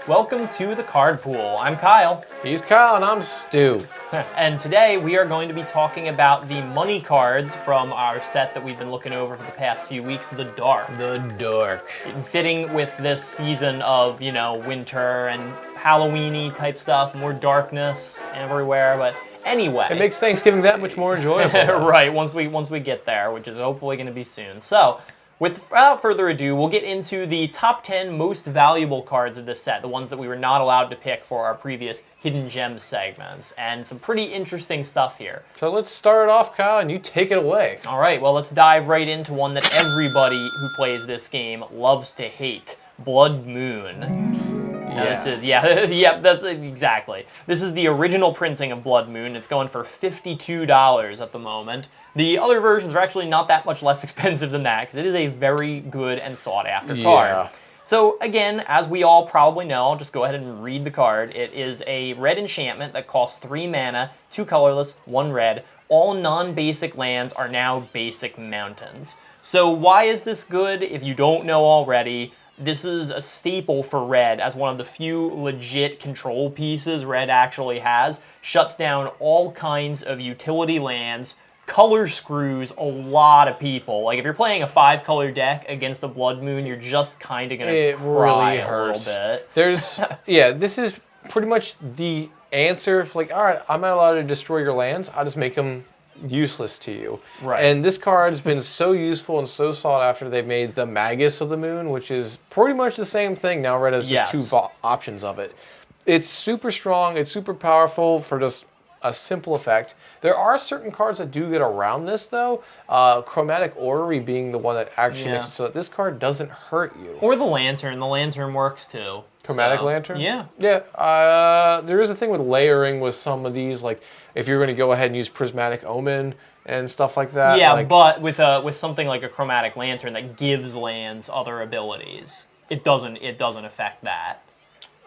Welcome to the Card Pool. I'm Kyle. He's Kyle and I'm Stu. And today we are going to be talking about the money cards from our set that we've been looking over for the past few weeks, The Dark. The Dark. Fitting with this season of, winter and Halloween-y type stuff, more darkness everywhere, but anyway. It makes Thanksgiving that much more enjoyable. Right, once we get there, which is hopefully going to be soon. So, without further ado, we'll get into the top 10 most valuable cards of this set, the ones that we were not allowed to pick for our previous Hidden Gems segments, and some pretty interesting stuff here. So let's start it off, Kyle, and you take it away. All right, well, let's dive right into one that everybody who plays this game loves to hate, Blood Moon. Now this is, that's exactly. This is the original printing of Blood Moon. It's going for $52 at the moment. The other versions are actually not that much less expensive than that, because it is a very good and sought-after card. So again, as we all probably know, I'll just go ahead and read the card. It is a red enchantment that costs 3 mana, 2 colorless, 1 red. All non-basic lands are now basic mountains. So why is this good? If you don't know already, this is a staple for red as one of the few legit control pieces red actually has. Shuts down all kinds of utility lands, color screws a lot of people. Like if you're playing a 5-color deck against a Blood Moon, you're just kind of gonna cry a little bit. This is pretty much the answer. Like, all right, I'm not allowed to destroy your lands. I'll just make them useless to you. Right. And this card has been so useful and so sought after. They've made the Magus of the Moon, which is pretty much the same thing. Now red has just two options of it. It's super strong. It's super powerful for just a simple effect. There are certain cards that do get around this though. Chromatic Orrery being the one that actually makes it so that this card doesn't hurt you. Or the Lantern. The Lantern works too. Chromatic Lantern? Yeah. Yeah. There is a thing with layering with some of these, like if you're going to go ahead and use Prismatic Omen and stuff like that. Yeah, but with something like a Chromatic Lantern that gives lands other abilities, it doesn't affect that.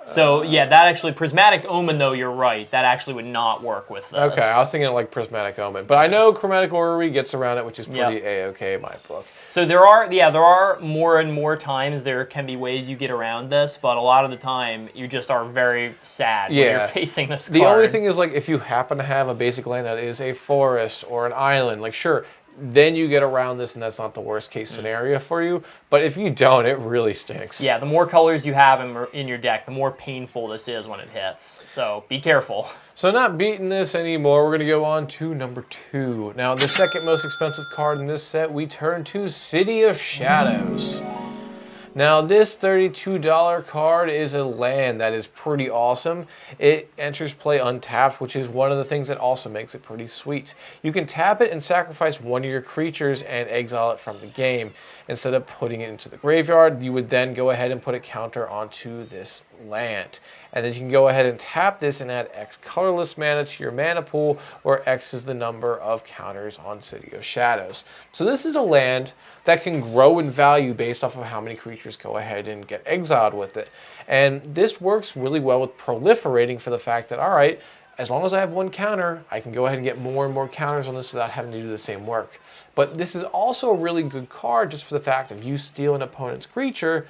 So yeah, that actually, Prismatic Omen though, you're right, that actually would not work with this. Okay, I was thinking like Prismatic Omen, but I know Chromatic Orrery gets around it, which is pretty A-okay in my book. So there are more and more times there can be ways you get around this, but a lot of the time you just are very sad when you're facing this card. The only thing is like if you happen to have a basic land that is a forest or an island, like sure, then you get around this and that's not the worst case scenario for you. But if you don't, it really stinks. Yeah, the more colors you have in your deck, the more painful this is when it hits. So be careful. So not beating this anymore, we're going to go on to number 2. Now, the second most expensive card in this set, we turn to City of Shadows. Now, this $32 card is a land that is pretty awesome. It enters play untapped, which is one of the things that also makes it pretty sweet. You can tap it and sacrifice one of your creatures and exile it from the game. Instead of putting it into the graveyard, you would then go ahead and put a counter onto this land. And then you can go ahead and tap this and add X colorless mana to your mana pool, where X is the number of counters on City of Shadows. So this is a land that can grow in value based off of how many creatures go ahead and get exiled with it. And this works really well with proliferating for the fact that, all right, as long as I have one counter, I can go ahead and get more and more counters on this without having to do the same work. But this is also a really good card just for the fact of you steal an opponent's creature,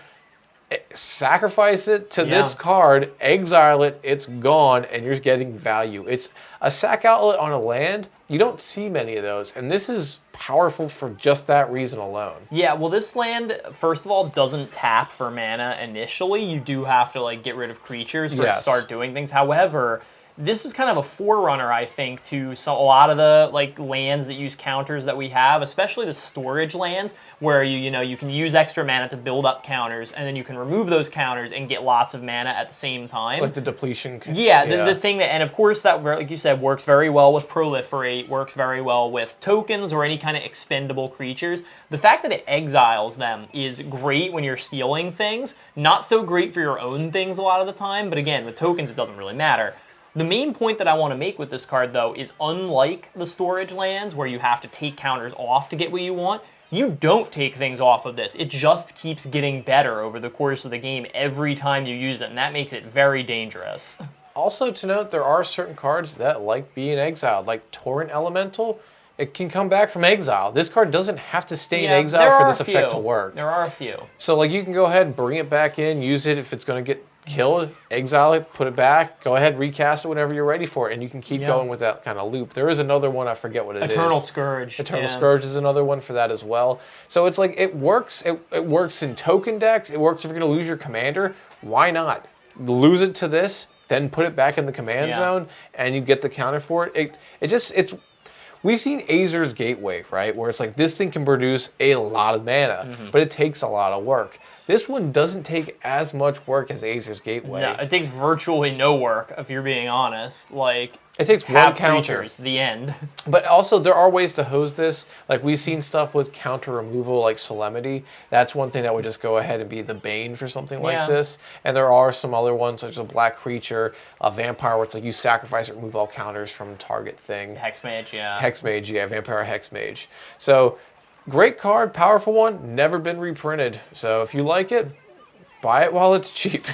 sacrifice it to this card, exile it, it's gone, and you're getting value. It's a sack outlet on a land. You don't see many of those, and this is powerful for just that reason alone. Yeah, well, this land, first of all, doesn't tap for mana initially. You do have to like get rid of creatures for it to start doing things. However, this is kind of a forerunner, I think, to a lot of the like lands that use counters that we have, especially the storage lands, where you can use extra mana to build up counters, and then you can remove those counters and get lots of mana at the same time. Like the depletion. Yeah, the thing that, and of course that, like you said, works very well with Proliferate, works very well with tokens or any kind of expendable creatures. The fact that it exiles them is great when you're stealing things, not so great for your own things a lot of the time, but again, with tokens it doesn't really matter. The main point that I want to make with this card, though, is unlike the storage lands where you have to take counters off to get what you want, you don't take things off of this. It just keeps getting better over the course of the game every time you use it, and that makes it very dangerous. Also to note, there are certain cards that like being exiled, like Torrent Elemental. It can come back from exile. This card doesn't have to stay in exile for this effect to work. There are a few. So like you can go ahead and bring it back in, use it if it's going to killed, exile it, put it back, go ahead, recast it whenever you're ready for it, and you can keep going with that kind of loop. There is another one, I forget what it is. Eternal Scourge. Eternal Scourge is another one for that as well. So it's like, it works. It works in token decks. It works if you're going to lose your commander. Why not? Lose it to this, then put it back in the command zone, and you get the counter for it. It's we've seen Azer's Gateway, right? Where it's like, this thing can produce a lot of mana, but it takes a lot of work. This one doesn't take as much work as Azer's Gateway. No, it takes virtually no work, if you're being honest. Like, it takes one counter. Creatures, the end. But also, there are ways to hose this. Like, we've seen stuff with counter removal, like Solemnity. That's one thing that would just go ahead and be the bane for something like this. And there are some other ones, such as a black creature, a vampire, where it's like you sacrifice it, remove all counters from target thing. Hexmage, yeah. Hexmage, yeah, vampire hexmage. So, great card, powerful one, never been reprinted. So if you like it, buy it while it's cheap.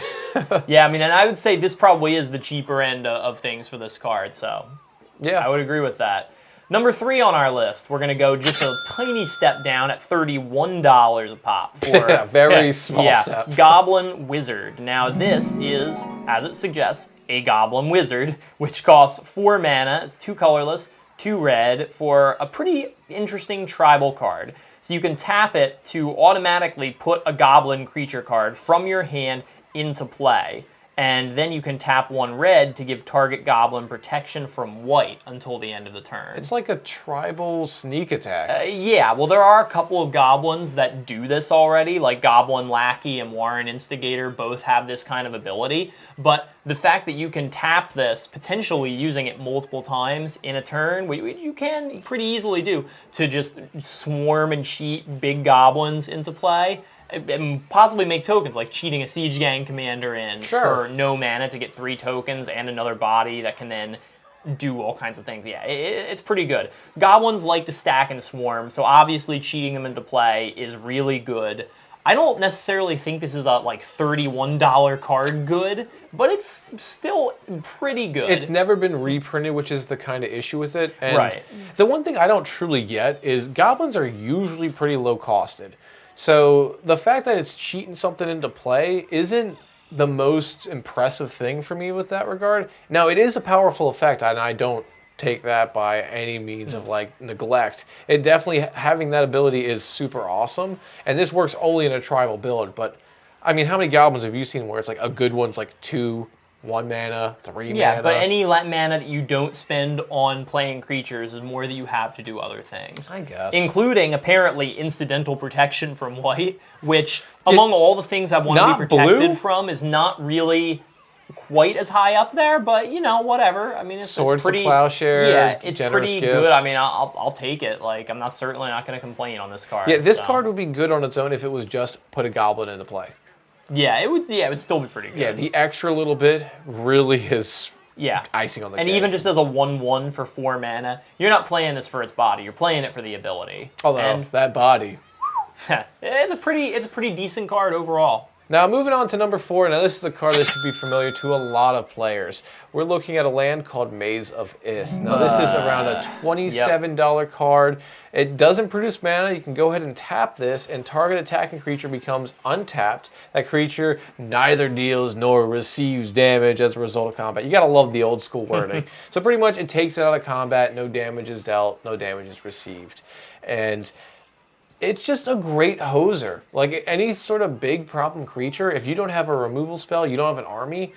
Yeah, I mean, and I would say this probably is the cheaper end of things for this card, so yeah, I would agree with that. Number 3 on our list, we're going to go just a tiny step down at $31 a pop. For, very small step. Goblin Wizard. Now this is, as it suggests, a Goblin Wizard, which costs 4 mana, it's 2 colorless, 2 red, for a pretty interesting tribal card. So you can tap it to automatically put a goblin creature card from your hand into play. And then you can tap 1 red to give target goblin protection from white until the end of the turn. It's like a tribal sneak attack. Yeah, well, there are a couple of goblins that do this already, like Goblin Lackey and Warren Instigator both have this kind of ability. But the fact that you can tap this, potentially using it multiple times in a turn, which you can pretty easily do, to just swarm and cheat big goblins into play, and possibly make tokens, like cheating a Siege Gang commander in for no mana to get 3 tokens and another body that can then do all kinds of things. Yeah, it's pretty good. Goblins like to stack and swarm, so obviously cheating them into play is really good. I don't necessarily think this is a like $31 card good, but it's still pretty good. It's never been reprinted, which is the kind of issue with it. And the one thing I don't truly get is goblins are usually pretty low costed. So the fact that it's cheating something into play isn't the most impressive thing for me with that regard. Now, it is a powerful effect, and I don't take that by any means of like neglect. It definitely, having that ability is super awesome, and this works only in a tribal build. But I mean, how many goblins have you seen where it's like a good one's like 2, 1 mana, 3 mana? Yeah, but any mana that you don't spend on playing creatures is more that you have to do other things. I guess. Including, apparently, incidental protection from white, which, among all the things I want to be protected from, is not really quite as high up there, but, you know, whatever. I mean, it's pretty... Plowshare, yeah, it's pretty gifts. good. I mean, I'll take it. Like, I'm certainly not going to complain on this card. Yeah, this card would be good on its own if it was just put a goblin into play. Yeah, it would still be pretty good. Yeah, the extra little bit really is icing on the cake. And even just as a 1/1 for 4 mana, you're not playing this for its body. You're playing it for the ability. Although, that body. it's a pretty decent card overall. Now, moving on to number 4. Now, this is a card that should be familiar to a lot of players. We're looking at a land called Maze of Ith. Now, this is around a $27 card. It doesn't produce mana. You can go ahead and tap this, and target attacking creature becomes untapped. That creature neither deals nor receives damage as a result of combat. You gotta love the old school wording. So pretty much, it takes it out of combat. No damage is dealt. No damage is received. And it's just a great hoser. Like any sort of big problem creature, if you don't have a removal spell, you don't have an army.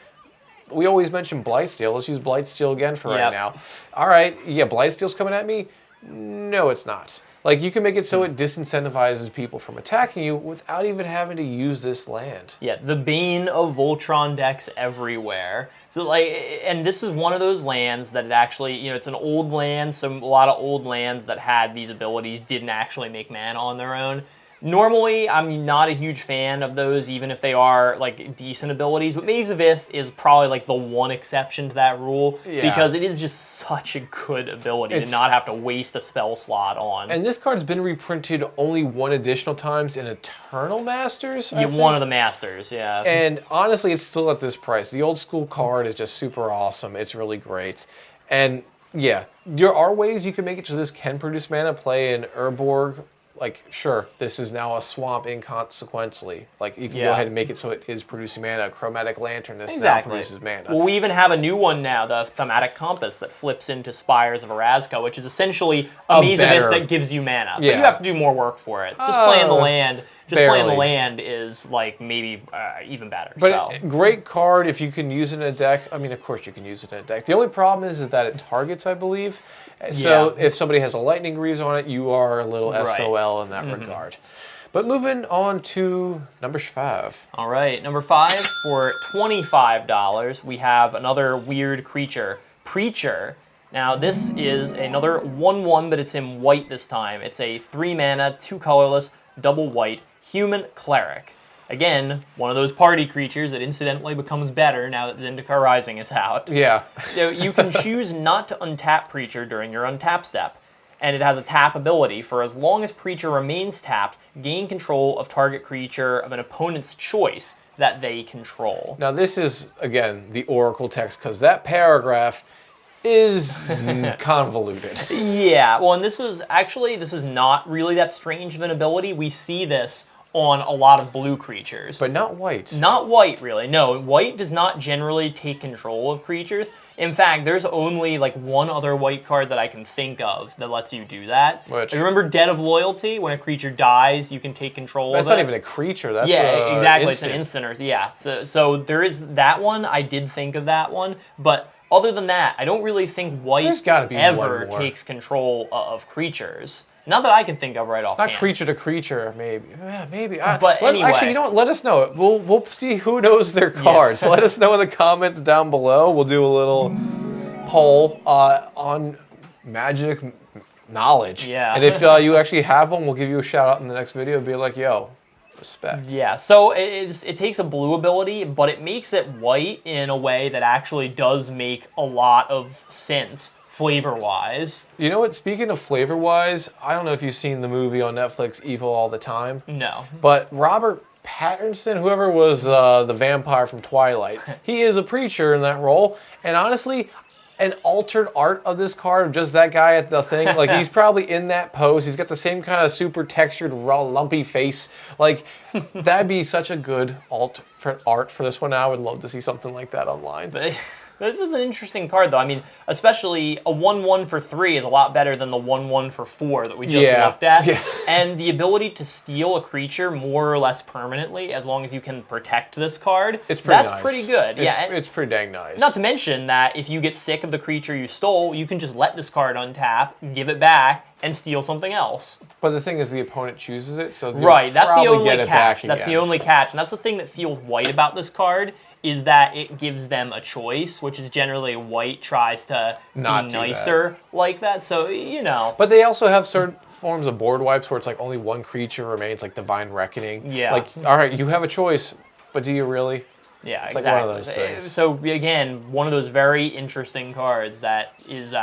We always mention Blightsteel. Let's use Blightsteel again for right now. All right, yeah, Blightsteel's coming at me. No, it's not. Like, you can make it so it disincentivizes people from attacking you without even having to use this land. Yeah, the bane of Voltron decks everywhere. So, like, and this is one of those lands that it actually, you know, it's an old land, so a lot of old lands that had these abilities didn't actually make mana on their own. Normally, I'm not a huge fan of those, even if they are, like, decent abilities, but Maze of Ith is probably, like, the one exception to that rule, because it is just such a good ability to not have to waste a spell slot on. And this card's been reprinted only 1 additional times in Eternal Masters, I think. One of the Masters, yeah. And honestly, it's still at this price. The old school card is just super awesome. It's really great. And, yeah, there are ways you can make it so this can produce mana, play in Urborg, like, sure, this is now a swamp inconsequentially. Like, you can go Yeah. ahead and make it so it is producing mana. A chromatic lantern, this now Exactly. produces mana. Well, we even have a new one now, the Thematic Compass, that flips into Spires of Erasca, which is essentially a Maze of better- Ith that gives you mana. But Yeah. you have to do more work for it. Just playing the land, barely. is like maybe even better. But So. great card if you can use it in a deck. I mean, of course you can use it in a deck. The only problem is that it targets, I believe. So Yeah. if somebody has a lightning grease on it, you are a little Right. SOL in that regard. But moving on to number 5. All right, number 5 for $25, we have another weird creature, Preacher. Now this is another 1/1, but it's in white this time. It's a 3 mana, 2 colorless, double white, human cleric. Again, one of those party creatures that incidentally becomes better now that Zendikar Rising is out. Yeah. So you can choose not to untap Preacher during your untap step. And it has a tap ability. For as long as Preacher remains tapped, gain control of target creature of an opponent's choice that they control. Now this is, again, the Oracle text, because that paragraph is convoluted. Yeah, well, and this is not really that strange of an ability. We see this on a lot of blue creatures. But not white. Not white, really. No, white does not generally take control of creatures. In fact, there's only like one other white card that I can think of that lets you do that. Which? Remember Debt of Loyalty? When a creature dies, you can take control of it. That's not even a creature. That's Yeah, exactly. Instant. It's an instant. Yeah. So there is that one. I did think of that one, but other than that, I don't really think white There's gotta be ever one more. takes control of creatures. Not that I can think of right offhand. Not creature to creature, maybe. Yeah, maybe. But anyway. Actually, you know what? Let us know. We'll see who knows their cards. Let us know in the comments down below. We'll do a little poll on Magic knowledge. Yeah. And if you actually have one, we'll give you a shout out in the next video and be like, yo, respect. Yeah, so it takes a blue ability, but it makes it white in a way that actually does make a lot of sense flavor-wise. You know what? Speaking of flavor-wise, I don't know if you've seen the movie on Netflix, Evil All the Time. No. But Robert Pattinson, whoever was the vampire from Twilight, he is a preacher in that role. And honestly, an altered art of this card, of just that guy at the thing, like he's probably in that pose. He's got the same kind of super textured, raw, lumpy face. Like, that'd be such a good alt for art for this one. I would love to see something like that online. But this is an interesting card, though. I mean, especially a 1/1 for 3 is a lot better than the 1/1 for 4 that we just looked at. Yeah. And the ability to steal a creature more or less permanently, as long as you can protect this card, It's pretty that's nice. pretty good. It's pretty dang nice. Not to mention that if you get sick of the creature you stole, you can just let this card untap, give it back, and steal something else. But the thing is, the opponent chooses it, so Right, that's the probably only get it catch. back That's the again. only catch, and that's the thing that feels white about this card, is that it gives them a choice, which is generally white tries to Not be do that. nicer like that. So, you know. But they also have certain forms of board wipes where it's like only one creature remains, like Divine Reckoning. Yeah. Like, all right, you have a choice, but do you really? Yeah, It's exactly. like one of those things. So again, one of those very interesting cards that is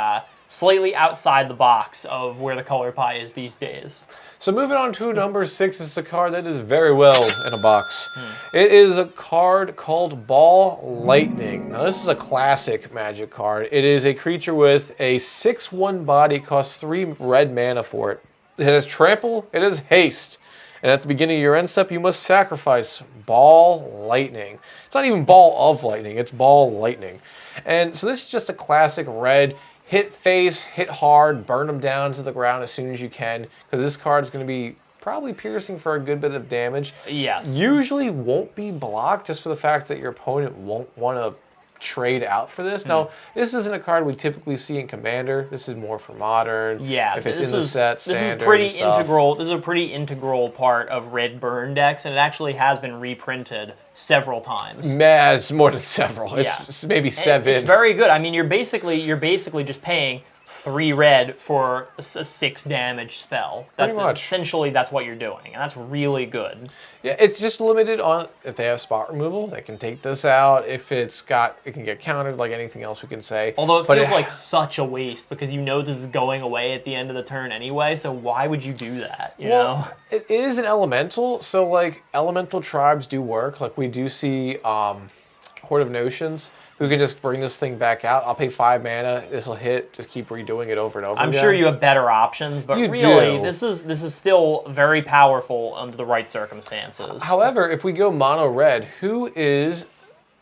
slightly outside the box of where the color pie is these days. So moving on to number 6, it's a card that is very well in a box. It is a card called Ball Lightning. Now this is a classic Magic card. It is a creature with a 6/1 body, costs 3 red mana for it. It has trample, it has haste. And at the beginning of your end step, you must sacrifice Ball Lightning. It's not even Ball of Lightning, it's Ball Lightning. And so this is just a classic red. Hit face, hit hard, burn them down to the ground as soon as you can, because this card is going to be probably piercing for a good bit of damage. Yes. Usually won't be blocked just for the fact that your opponent won't want to trade out for this. Now, this isn't a card we typically see in Commander. This is more for Modern. Yeah, if it's in the set, this Standard, is pretty stuff. integral. This is a pretty integral part of red burn decks, and it actually has been reprinted several times. Nah, it's more than several. It's maybe 7. It's very good. I mean, you're basically just paying 3 red for a 6 damage spell. Pretty much. Essentially, that's what you're doing, and that's really good. Yeah, it's just limited on if they have spot removal, they can take this out. If it can get countered like anything else we can say. Although it feels like such a waste because you know this is going away at the end of the turn anyway, so why would you do that? You know? It is an elemental, so like elemental tribes do work. Like we do see Horde of Notions who can just bring this thing back out. I'll pay 5 mana. This will hit. Just keep redoing it over and over I'm again. sure you have better options, but You really, do. this is still very powerful under the right circumstances. However, if we go mono red, who is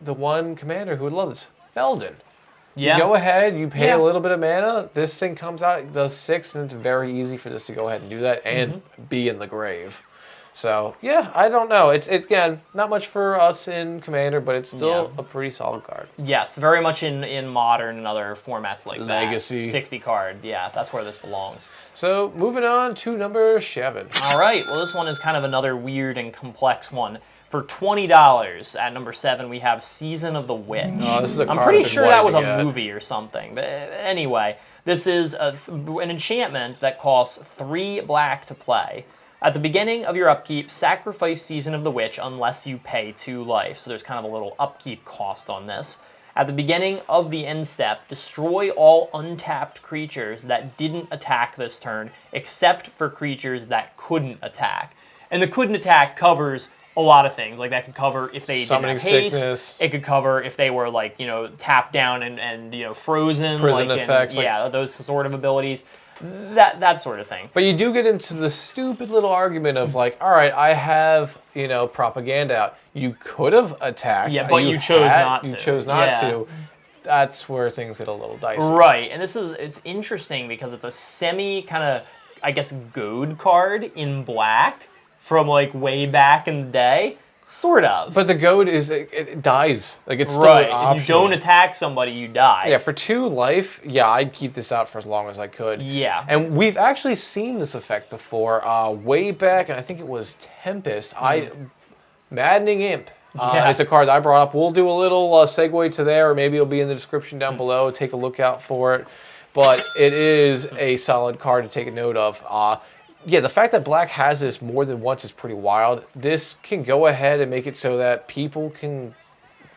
the one commander who would love this? Feldon. Yeah. You go ahead, you pay Yeah. a little bit of mana, this thing comes out, it does 6, and it's very easy for this to go ahead and do that and be in the grave. So, yeah, I don't know. It's again, not much for us in Commander, but it's still a pretty solid card. Yes, very much in Modern and other formats like Legacy. that. 60 card, yeah, that's where this belongs. So, moving on to number 7. All right, well, this one is kind of another weird and complex one. For $20 at number 7, we have Season of the Witch. Oh, this is a I'm card pretty I've been sure that was wanting a to get. movie or something. But anyway, this is an enchantment that costs 3 black to play. At the beginning of your upkeep, sacrifice Season of the Witch unless you pay 2 life. So there's kind of a little upkeep cost on this. At the beginning of the end step, destroy all untapped creatures that didn't attack this turn, except for creatures that couldn't attack. And the couldn't attack covers a lot of things. Like, that could cover if they Summoning didn't have haste. Sickness. It could cover if they were, like, you know, tapped down and you know, frozen. Prison like, effects. yeah, those sort of abilities. That sort of thing. But you do get into the stupid little argument of like, all right, I have, you know, propaganda out. You could have attacked. Yeah, but you chose not to. You chose not Yeah. to. That's where things get a little dicey. Right, and it's interesting because it's a semi kind of, I guess, goad card in black from like way back in the day. Sort of. But the goad is, it dies. Like, it's still right. an option. If you don't attack somebody, you die. Yeah, for 2 life, yeah, I'd keep this out for as long as I could. Yeah. And we've actually seen this effect before, way back, and I think it was Tempest. Maddening Imp Yeah. is a card that I brought up. We'll do a little segue to there, or maybe it'll be in the description down below. Take a look out for it. But it is a solid card to take a note of. Yeah, the fact that black has this more than once is pretty wild. This can go ahead and make it so that people can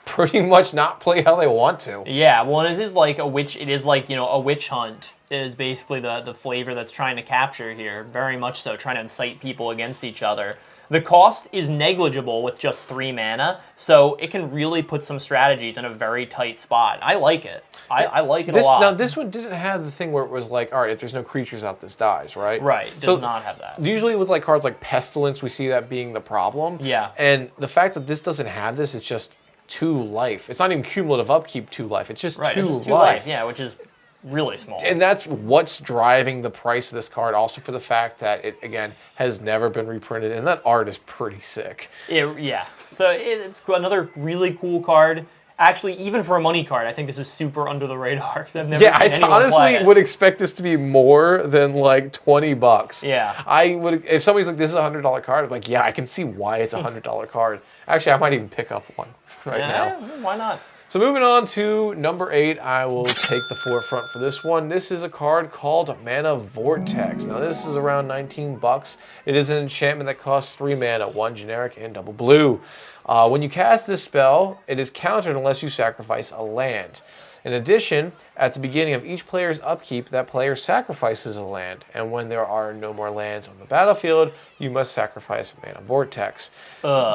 pretty much not play how they want to. Yeah, well, it is like a witch. It is like, you know, a witch hunt is basically the flavor that's trying to capture here. Very much so, trying to incite people against each other. The cost is negligible with just 3 mana, so it can really put some strategies in a very tight spot. I like it. I like it a lot. Now, this one didn't have the thing where it was like, all right, if there's no creatures out, this dies, right? Right, does not have that. Usually with like cards like Pestilence, we see that being the problem. Yeah. And the fact that this doesn't have this, it's just 2 life. It's not even cumulative upkeep 2 life. It's just Right, 2 it's just 2 life. yeah, which is really small. And that's what's driving the price of this card, also for the fact that it, again, has never been reprinted, and that art is pretty sick. Yeah, so it's another really cool card. Actually, even for a money card, I think this is super under the radar because I've never seen I anyone play honestly it. would expect this to be more than like $20. Yeah. I would, if somebody's like, this is a $100 card, I'm like, yeah, I can see why it's a $100 card. Actually, I might even pick up one right now. Why not? So moving on to number 8, I will take the forefront for this one. This is a card called Mana Vortex. Now this is around $19. It is an enchantment that costs 3 mana, 1 generic and double blue. When you cast this spell, it is countered unless you sacrifice a land. In addition, at the beginning of each player's upkeep, that player sacrifices a land, and when there are no more lands on the battlefield, you must sacrifice Mana Vortex.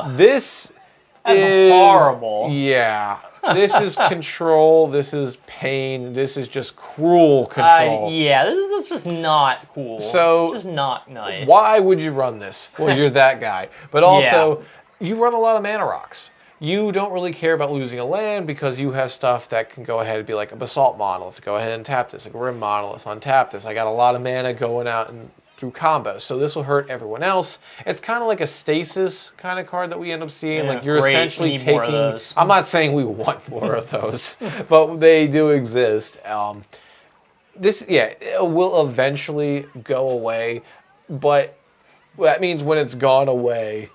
This is horrible. Yeah. This is control, this is pain, this is just cruel control. Yeah, this is just not cool. So, just not nice. Why would you run this? Well, you're that guy. But also, you run a lot of mana rocks. You don't really care about losing a land because you have stuff that can go ahead and be like a Basalt Monolith. Go ahead and tap this. Like a Rim Monolith, untap this. I got a lot of mana going out and through combos. So this will hurt everyone else. It's kind of like a stasis kind of card that we end up seeing. Like you're essentially taking... I'm not saying we want more of those, but they do exist. This, it will eventually go away, but that means when it's gone away,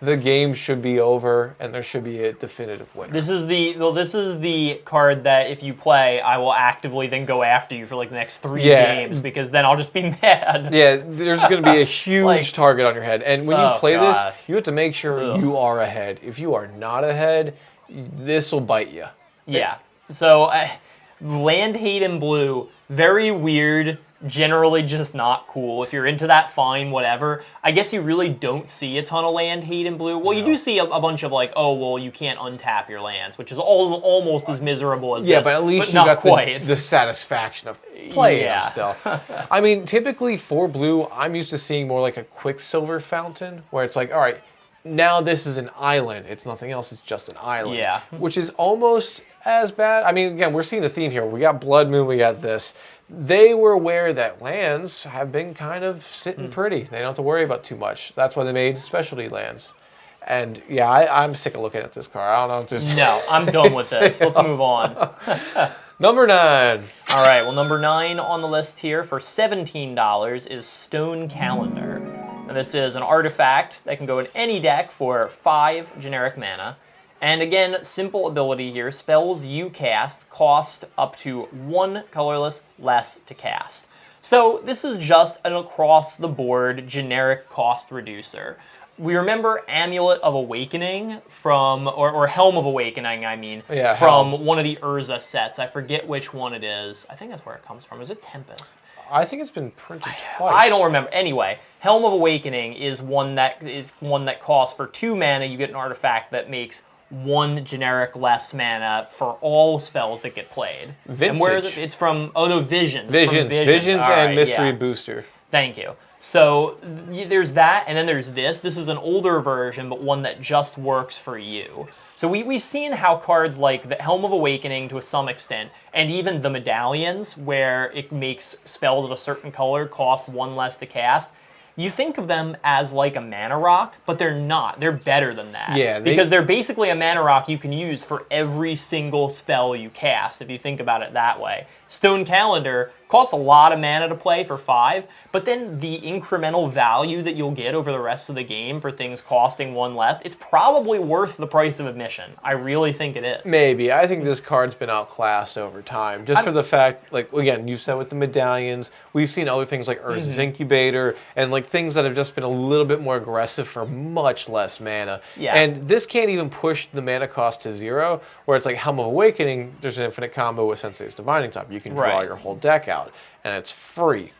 the game should be over and there should be a definitive winner. This is the card that if you play, I will actively then go after you for like the next 3 games because then I'll just be mad. Yeah, there's going to be a huge target on your head. And when you play this, you have to make sure you are ahead. If you are not ahead, this will bite you. Yeah. So land hate in blue, very weird, generally just not cool. If you're into that, fine, whatever. I guess you really don't see a ton of land hate in blue. Well, you do see a bunch of like, oh, well, you can't untap your lands, which is almost as miserable as yeah, this. but at least you not got quite. the satisfaction of playing Yeah. them still. I mean, typically for blue, I'm used to seeing more like a Quicksilver fountain, where it's like, all right, now this is an island. It's nothing else. It's just an island. Yeah. Which is almost as bad. I mean, again, we're seeing a theme here. We got Blood Moon. We got this. They were aware that lands have been kind of sitting pretty. They don't have to worry about too much. That's why they made specialty lands. And yeah, I'm sick of looking at this card. I don't know if this. No, I'm done with this. Let's move on. Number 9. All right, well, number 9 on the list here for $17 is Stone Calendar. Now, this is an artifact that can go in any deck for 5 generic mana. And again, simple ability here. Spells you cast cost up to 1 colorless less to cast. So this is just an across-the-board generic cost reducer. We remember Amulet of Awakening from, or Helm of Awakening, I mean, Yeah, from Helm. one of the Urza sets. I forget which one it is. I think that's where it comes from. Is it Tempest? I think it's been printed twice. I don't remember. Anyway, Helm of Awakening is one that costs for 2 mana. You get an artifact that makes 1 generic less mana for all spells that get played. Vintage. And where is it? It's from, oh no, Visions. Visions All and right, Mystery yeah. Booster. Thank you. So there's that, and then there's this. This is an older version, but one that just works for you. So we've seen how cards like the Helm of Awakening to some extent, and even the Medallions, where it makes spells of a certain color cost 1 less to cast, you think of them as like a mana rock, but they're not. They're better than that. Yeah, because they're basically a mana rock you can use for every single spell you cast, if you think about it that way. Stone Calendar costs a lot of mana to play for 5, but then the incremental value that you'll get over the rest of the game for things costing 1 less, it's probably worth the price of admission. I really think it is. Maybe. I think this card's been outclassed over time. Just for the fact, like, again, you said with the Medallions, we've seen other things like Urza's Incubator, and like things that have just been a little bit more aggressive for much less mana. Yeah. And this can't even push the mana cost to 0, where it's like Helm of Awakening, there's an infinite combo with Sensei's Divining Top. You can draw Right. your whole deck out, and it's free.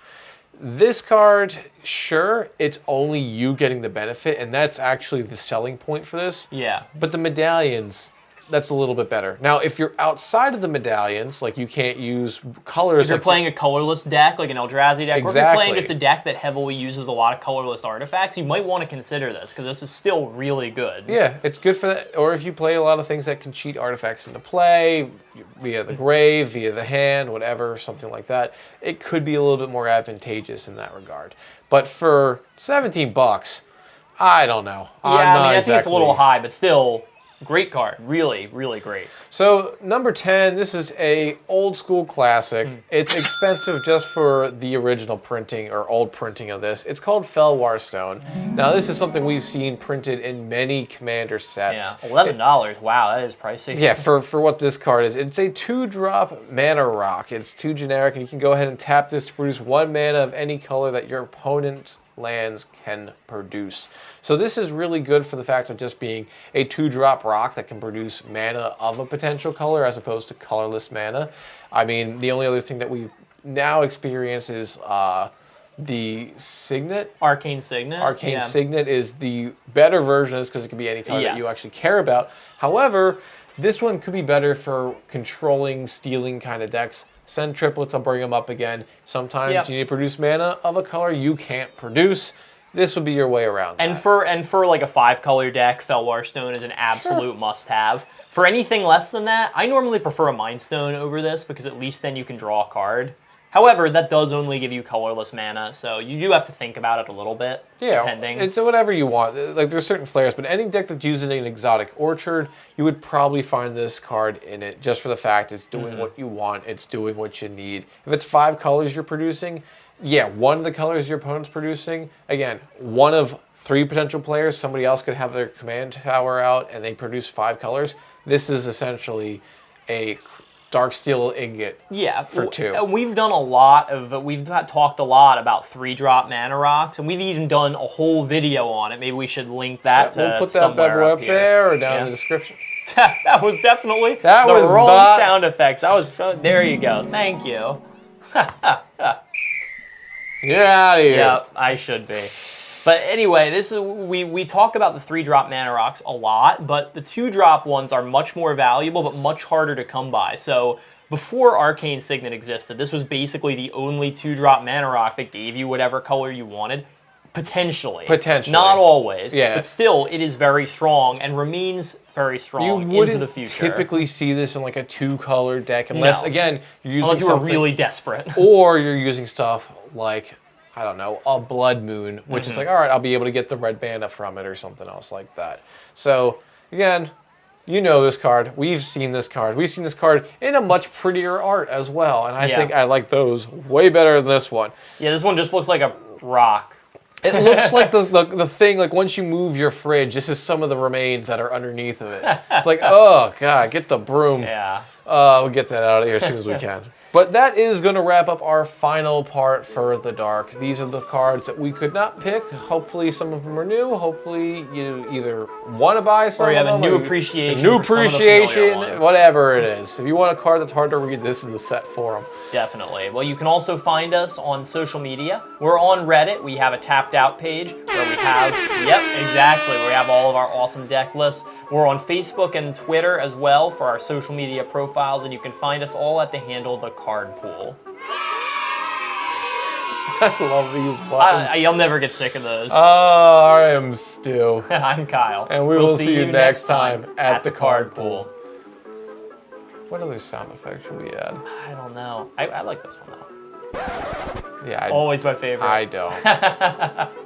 This card, sure, it's only you getting the benefit, and that's actually the selling point for this. Yeah. But the Medallions, that's a little bit better. Now, if you're outside of the Medallions, like you can't use colors. If you're playing a colorless deck, like an Eldrazi deck, or if you're playing Exactly. just a deck that heavily uses a lot of colorless artifacts, you might want to consider this, because this is still really good. Yeah, it's good for that. Or if you play a lot of things that can cheat artifacts into play, via the grave, via the hand, whatever, something like that, it could be a little bit more advantageous in that regard. But for $17, I don't know. Yeah, I mean, I think it's a little high, but still, great card. Really, really great. So number 10, this is a old school classic. It's expensive just for the original printing or old printing of this. It's called Fel Warstone. Now this is something we've seen printed in many Commander sets. Yeah, $11. Wow, that is pricey. Yeah, for what this card is. It's a 2-drop mana rock. It's 2 generic, and you can go ahead and tap this to produce 1 mana of any color that your opponent's lands can produce. So this is really good for the fact of just being a 2-drop rock that can produce mana of a potential color as opposed to colorless mana. I mean, the only other thing that we've now experienced is the Signet. Arcane Signet. Arcane Signet is the better version of this because it can be any color that you actually care about. However, this one could be better for controlling, stealing kind of decks. Send triplets, I'll bring them up again. Sometimes you need to produce mana of a color you can't produce. This would be your way around And that. for like a 5-color deck, Fel Warstone is an absolute must-have. For anything less than that, I normally prefer a Mind Stone over this because at least then you can draw a card. However, that does only give you colorless mana, so you do have to think about it a little bit. Yeah, depending. it's whatever you want. Like, there's certain flares, but any deck that's using an exotic orchard, you would probably find this card in it just for the fact it's doing what you want, it's doing what you need. If it's 5 colors you're producing, yeah, one of the colors your opponent's producing, again, one of 3 potential players, somebody else could have their command tower out and they produce 5 colors. This is essentially a Darksteel Ingot for 2. We've talked a lot about 3-drop mana rocks, and we've even done a whole video on it. Maybe we should link that to We'll put that somewhere bad boy up here. there or down in the description. That was definitely That the was wrong not- sound effects. There you go. Thank you. Get out of here. Yeah, I should be. But anyway, this is we talk about the 3-drop mana rocks a lot, but the 2-drop ones are much more valuable, but much harder to come by. So before Arcane Signet existed, this was basically the only 2-drop mana rock that gave you whatever color you wanted. Potentially. Not always. Yeah. But still, it is very strong and remains very strong into the future. Typically see this in like a 2-color deck, unless, again, you're using unless you were really desperate. Or you're using stuff like, I don't know, a Blood Moon, which is like, all right, I'll be able to get the red mana from it or something else like that. So, again, you know this card. We've seen this card. We've seen this card in a much prettier art as well, and I think I like those way better than this one. Yeah, this one just looks like a rock. It looks like the thing, like once you move your fridge, this is some of the remains that are underneath of it. It's like, oh, God, get the broom. Yeah. We'll get that out of here as soon as we can. But that is going to wrap up our final part for the Dark. These are the cards that we could not pick. Hopefully some of them are new. Hopefully you either want to buy some or you of have them. A new appreciation, whatever it is. If you want a card that's hard to read, this is the set for them. Definitely. Well, you can also find us on social media. We're on Reddit. We have a tapped out page where we have, where we have all of our awesome deck lists. We're on Facebook and Twitter as well for our social media profiles, and you can find us all at the handle The Card Pool. I love these buttons. You'll never get sick of those. I am Stu. I'm Kyle. And we will see you next time at The Card Pool. What other sound effect should we add? I don't know. I like this one, though. Yeah. Always my favorite. I don't.